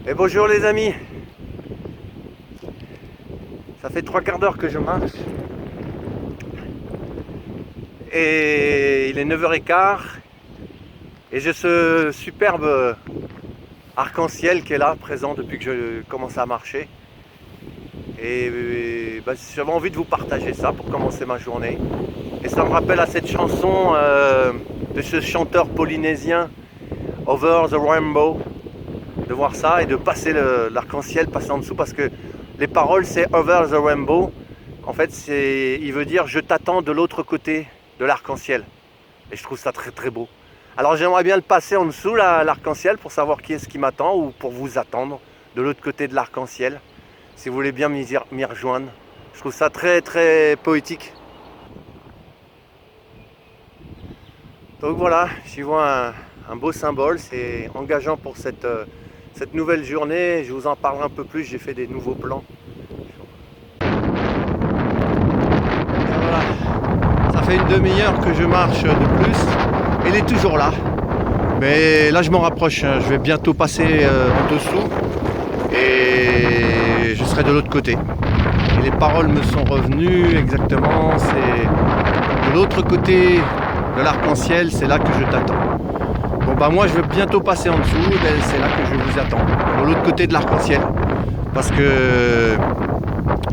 Et bonjour les amis. Ça fait 3/4 d'heure que je marche. Et il est 9h15. Et j'ai ce superbe arc-en-ciel qui est là, présent depuis que je commence à marcher. Et j'avais envie de vous partager ça pour commencer ma journée. Et ça me rappelle à cette chanson de ce chanteur polynésien, Over the Rainbow, de voir ça et de passer l'arc-en-ciel, passer en dessous, parce que les paroles c'est Over the Rainbow. En fait, il veut dire je t'attends de l'autre côté de l'arc-en-ciel. Et je trouve ça très très beau. Alors j'aimerais bien le passer en dessous, l'arc-en-ciel, pour savoir qui est-ce qui m'attend, ou pour vous attendre de l'autre côté de l'arc-en-ciel, si vous voulez bien m'y rejoindre. Je trouve ça très très poétique. Donc voilà, j'y vois un beau symbole, c'est engageant pour cette nouvelle journée. Je vous en parlerai un peu plus, j'ai fait des nouveaux plans. Voilà. Ça fait une demi-heure que je marche de plus, et il est toujours là. Mais là je m'en rapproche, je vais bientôt passer en dessous et je serai de l'autre côté. Et les paroles me sont revenues exactement, c'est de l'autre côté de l'arc-en-ciel, c'est là que je t'attends. Bon bah moi je vais bientôt passer en dessous, et c'est là que je vous attends, de l'autre côté de l'arc-en-ciel. Parce que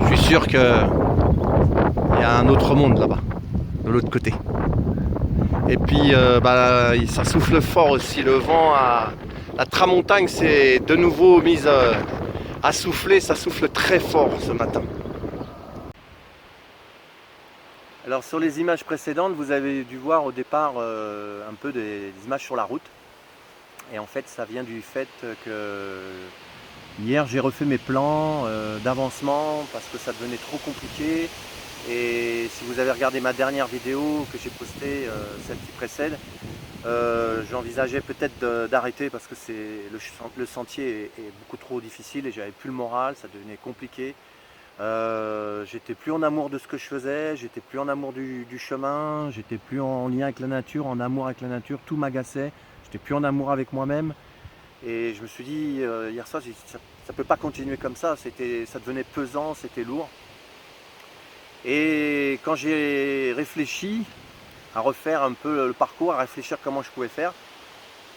je suis sûr qu'il y a un autre monde là-bas, de l'autre côté. Et puis ça souffle fort aussi, le vent, la tramontagne s'est de nouveau mise à souffler, ça souffle très fort ce matin. Alors sur les images précédentes, vous avez dû voir au départ un peu des images sur la route. Et en fait ça vient du fait que hier j'ai refait mes plans d'avancement parce que ça devenait trop compliqué. Et si vous avez regardé ma dernière vidéo que j'ai postée, celle qui précède, j'envisageais peut-être d'arrêter parce que le sentier est beaucoup trop difficile et j'avais plus le moral, ça devenait compliqué. J'étais plus en amour de ce que je faisais, j'étais plus en amour du chemin, j'étais plus en lien avec la nature, en amour avec la nature, tout m'agaçait, j'étais plus en amour avec moi-même. Et je me suis dit hier soir, ça peut pas continuer comme ça, ça devenait pesant, c'était lourd. Et quand j'ai réfléchi à refaire un peu le parcours, à réfléchir comment je pouvais faire,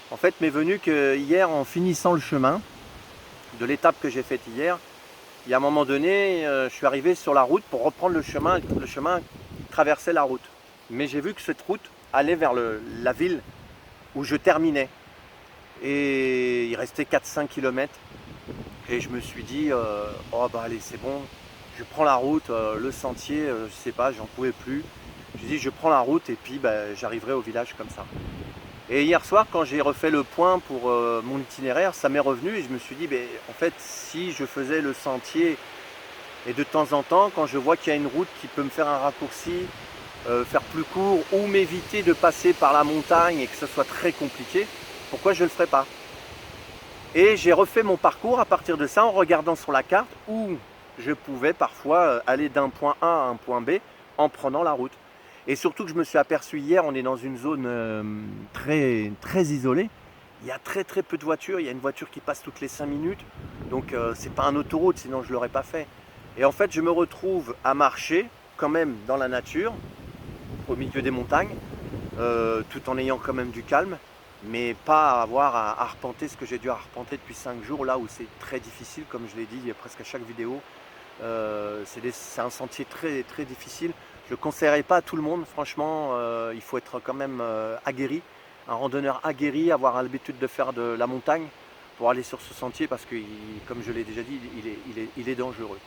en fait m'est venu que hier, en finissant le chemin de l'étape que j'ai faite hier, il y a un moment donné, je suis arrivé sur la route pour reprendre le chemin traversait la route. Mais j'ai vu que cette route allait vers la ville où je terminais. Et il restait 4-5 km. Et je me suis dit, oh bah allez, c'est bon, je prends la route, le sentier, je sais pas, j'en pouvais plus. Je dis, je prends la route et puis j'arriverai au village comme ça. Et hier soir, quand j'ai refait le point pour mon itinéraire, ça m'est revenu et je me suis dit, en fait, si je faisais le sentier et de temps en temps, quand je vois qu'il y a une route qui peut me faire un raccourci, faire plus court ou m'éviter de passer par la montagne et que ce soit très compliqué, pourquoi je ne le ferais pas? Et j'ai refait mon parcours à partir de ça en regardant sur la carte où je pouvais parfois aller d'un point A à un point B en prenant la route. Et surtout que je me suis aperçu hier, on est dans une zone très, très isolée. Il y a très très peu de voitures, il y a une voiture qui passe toutes les 5 minutes. Donc c'est pas un autoroute, sinon je ne l'aurais pas fait. Et en fait je me retrouve à marcher quand même dans la nature, au milieu des montagnes, tout en ayant quand même du calme, mais pas avoir à arpenter ce que j'ai dû arpenter depuis 5 jours, là où c'est très difficile, comme je l'ai dit presque à chaque vidéo. C'est un sentier très très difficile. Je ne le conseillerais pas à tout le monde, franchement, il faut être quand même aguerri, un randonneur aguerri, avoir l'habitude de faire de la montagne pour aller sur ce sentier parce que, comme je l'ai déjà dit, il est dangereux.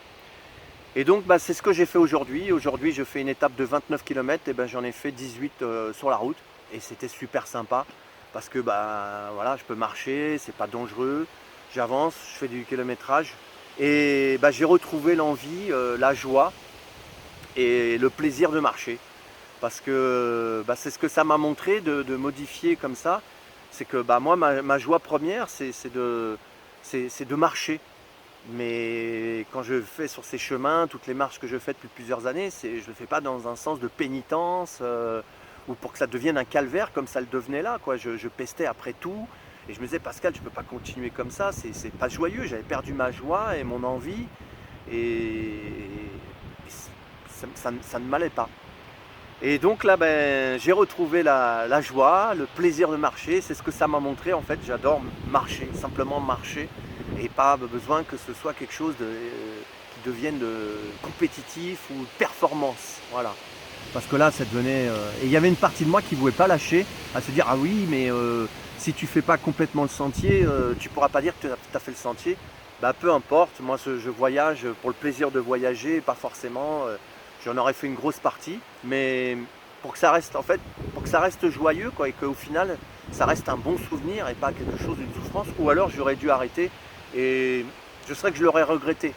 Et donc c'est ce que j'ai fait aujourd'hui. Aujourd'hui je fais une étape de 29 km et j'en ai fait 18 sur la route et c'était super sympa parce que voilà, je peux marcher, c'est pas dangereux, j'avance, je fais du kilométrage et j'ai retrouvé l'envie, la joie et le plaisir de marcher parce que c'est ce que ça m'a montré de modifier comme ça. C'est que moi ma joie première c'est de marcher. Mais quand je fais sur ces chemins, toutes les marches que je fais depuis plusieurs années, je ne le fais pas dans un sens de pénitence ou pour que ça devienne un calvaire comme ça le devenait là, quoi. Je pestais après tout Et je me disais, Pascal, tu peux pas continuer comme ça, c'est pas joyeux, j'avais perdu ma joie et mon envie, et ça ne m'allait pas. Et donc là, ben, j'ai retrouvé la joie, le plaisir de marcher, c'est ce que ça m'a montré en fait, j'adore marcher, simplement marcher, et pas besoin que ce soit quelque chose qui devienne compétitif ou de performance, voilà. Parce que là, ça devenait... Et il y avait une partie de moi qui ne voulait pas lâcher, à se dire, ah oui, mais si tu fais pas complètement le sentier, tu pourras pas dire que tu as fait le sentier. Bah, peu importe, moi je voyage pour le plaisir de voyager, pas forcément... j'en aurais fait une grosse partie, mais pour que ça reste, en fait, pour que ça reste joyeux, quoi, et qu'au final, ça reste un bon souvenir et pas quelque chose d'une souffrance, ou alors j'aurais dû arrêter, et je serais que je l'aurais regretté,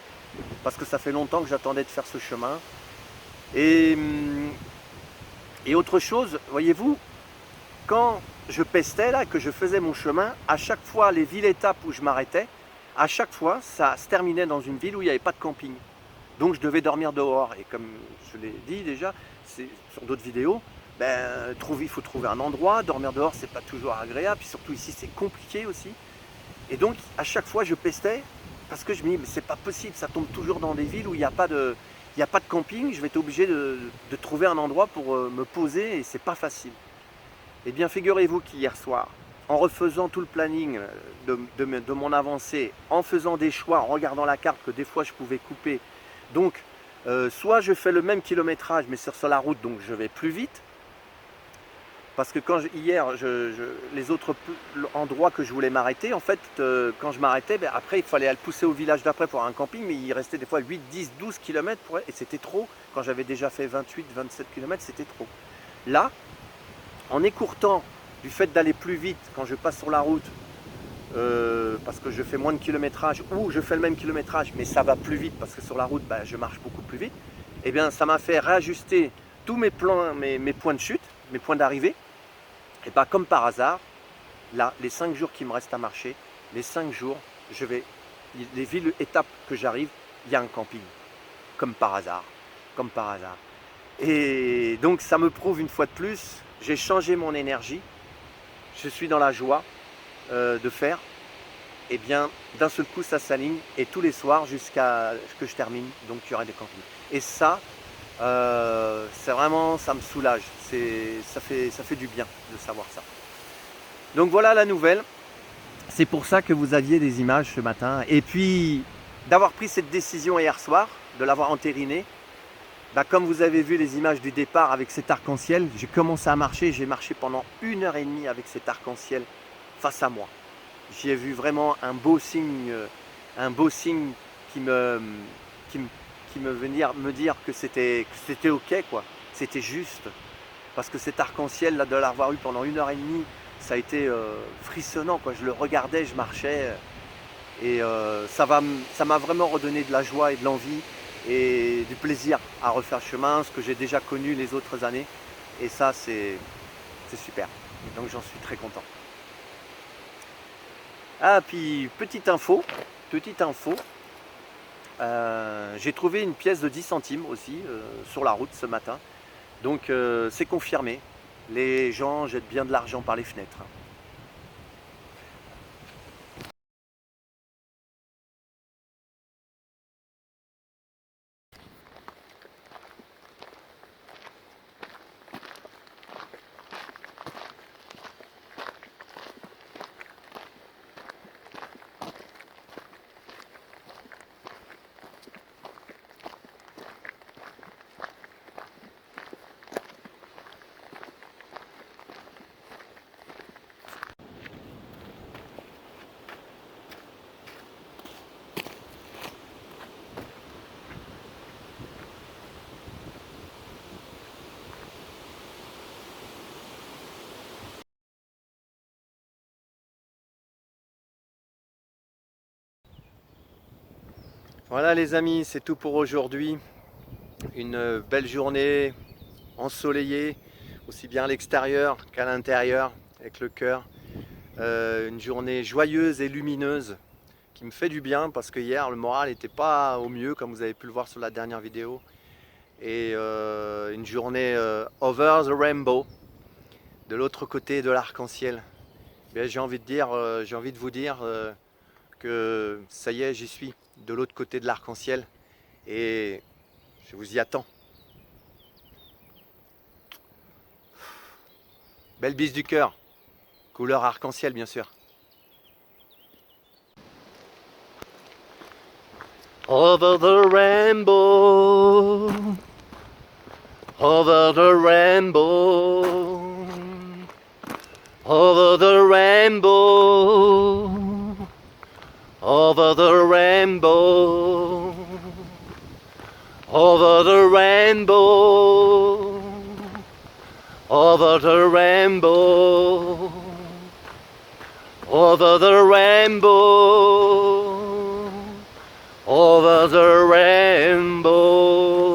parce que ça fait longtemps que j'attendais de faire ce chemin. Et, et autre chose, voyez-vous, quand je pestais, là, que je faisais mon chemin, à chaque fois, les villes-étapes où je m'arrêtais, à chaque fois, ça se terminait dans une ville où il n'y avait pas de camping. Donc je devais dormir dehors. Et comme je l'ai dit déjà, sur d'autres vidéos, ben, il faut trouver un endroit. Dormir dehors, c'est pas toujours agréable. Puis surtout ici, c'est compliqué aussi. Et donc, à chaque fois, je pestais parce que je me dis, mais c'est pas possible, ça tombe toujours dans des villes où il n'y a pas de... Il n'y a pas de camping, je vais être obligé de trouver un endroit pour me poser et c'est pas facile. Eh bien, figurez-vous qu'hier soir, en refaisant tout le planning de mon avancée, en faisant des choix, en regardant la carte que des fois je pouvais couper, donc soit je fais le même kilométrage mais sur la route, donc je vais plus vite, parce que hier, les autres endroits que je voulais m'arrêter, en fait, quand je m'arrêtais, ben, après il fallait aller pousser au village d'après pour un camping, mais il restait des fois 8, 10, 12 km, et c'était trop. Quand j'avais déjà fait 28, 27 km, c'était trop. Là, en écourtant du fait d'aller plus vite quand je passe sur la route, parce que je fais moins de kilométrage, ou je fais le même kilométrage, mais ça va plus vite, parce que sur la route, ben, je marche beaucoup plus vite, et eh bien ça m'a fait réajuster tous mes points de chute, mes points d'arrivée. Et pas comme par hasard, là, les 5 jours qui me restent à marcher, les 5 jours, les villes étapes que j'arrive, il y a un camping, comme par hasard, comme par hasard. Et donc ça me prouve une fois de plus, j'ai changé mon énergie, je suis dans la joie de faire, et bien d'un seul coup ça s'aligne, et tous les soirs jusqu'à ce que je termine, donc il y aura des campings. Et ça, c'est vraiment, ça me soulage, ça fait du bien de savoir ça. Donc voilà la nouvelle, c'est pour ça que vous aviez des images ce matin, et puis d'avoir pris cette décision hier soir, de l'avoir entérinée, bah, comme vous avez vu les images du départ avec cet arc-en-ciel, j'ai commencé à marcher, j'ai marché pendant 1h30 avec cet arc-en-ciel face à moi. J'y ai vu vraiment un beau signe qui me, qui me venir me dire que c'était ok, quoi, c'était juste. Parce que cet arc-en-ciel, là, de l'avoir eu pendant 1h30, ça a été frissonnant, quoi. Je le regardais, je marchais, et ça m'a vraiment redonné de la joie et de l'envie et du plaisir à refaire le chemin, ce que j'ai déjà connu les autres années. Et ça, c'est super. Donc j'en suis très content. Ah, puis petite info, j'ai trouvé une pièce de 10 centimes aussi sur la route ce matin. Donc c'est confirmé, les gens jettent bien de l'argent par les fenêtres. Voilà les amis, c'est tout pour aujourd'hui. Une belle journée ensoleillée, aussi bien à l'extérieur qu'à l'intérieur, avec le cœur. Une journée joyeuse et lumineuse qui me fait du bien parce que hier le moral n'était pas au mieux comme vous avez pu le voir sur la dernière vidéo. Et une journée over the rainbow, de l'autre côté de l'arc-en-ciel. Ben, j'ai envie de vous dire que ça y est, j'y suis, de l'autre côté de l'arc-en-ciel, et je vous y attends. Belle bise du cœur, couleur arc-en-ciel bien sûr. Over the rainbow, over the rainbow, over the rainbow, over the rainbow, over the rainbow, over the rainbow, over the rainbow, over the rainbow.